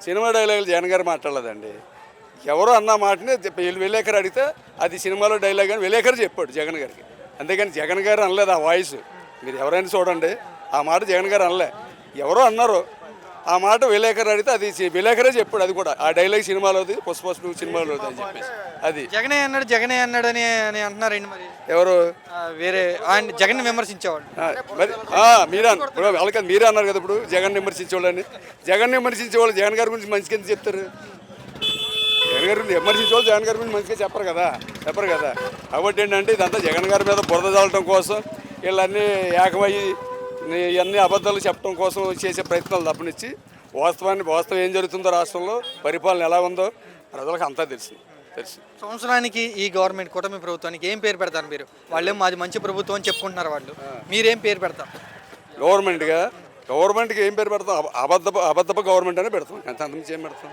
Cinema డైలాగులు జగన్ గారు మాట్లాడలేదండి. ఎవరో అన్న మాటని విలేకరు అడిగితే అది సినిమాలో డైలాగ్ అని విలేకరు చెప్పాడు జగన్ గారికి. అంతేగాని జగన్ గారు అనలేదు ఆ వాయిస్. మీరు ఎవరైనా చూడండి, ఆ మాట జగన్ గారు అనలే. ఎవరో అన్నారు, ఆ మాట విలేకరు అడిగితే అది విలేకరే చెప్పాడు. అది కూడా ఆ డైలాగ్ సినిమాలోది, పుష్ప సినిమాలోది అని చెప్పేసి. అది జగనే అన్నాడు అని అని అంటున్నారండి మరి. ఎవరు వేరే ఆయన జగన్ విమర్శించేవాళ్ళు. మరి ఇప్పుడు వాళ్ళకి మీరే అన్నారు కదా ఇప్పుడు జగన్ విమర్శించేవాళ్ళని. జగన్ విమర్శించేవాళ్ళు జగన్ గారి గురించి మంచిగా ఎందుకు చెప్తారు? జగన్ గారి గురించి విమర్శించేవాళ్ళు జగన్ గారి గురించి మంచిగా చెప్పరు కదా. కాబట్టి ఏంటంటే ఇదంతా జగన్ గారి మీద బురద చల్లటం కోసం వీళ్ళన్నీ ఏకమయ్యి ఇవన్నీ అబద్ధాలు చెప్పడం కోసం చేసే ప్రయత్నాలు తప్పనిచ్చి వాస్తవం ఏం జరుగుతుందో రాష్ట్రంలో పరిపాలన ఎలా ఉందో ప్రజలకు అంతా తెలుసు. సంవత్సరానికి ఈ గవర్నమెంట్ కూటమి ప్రభుత్వానికి ఏం పేరు పెడతారు మీరు? వాళ్ళేం మాది మంచి ప్రభుత్వం అని చెప్పుకుంటున్నారు వాళ్ళు. మీరేం పేరు పెడతారు? గవర్నమెంట్కి ఏం పేరు పెడతాం? అబద్ధపు గవర్నమెంట్ అనే పెడతాం. అంతకుమించి ఏం పెడతాం?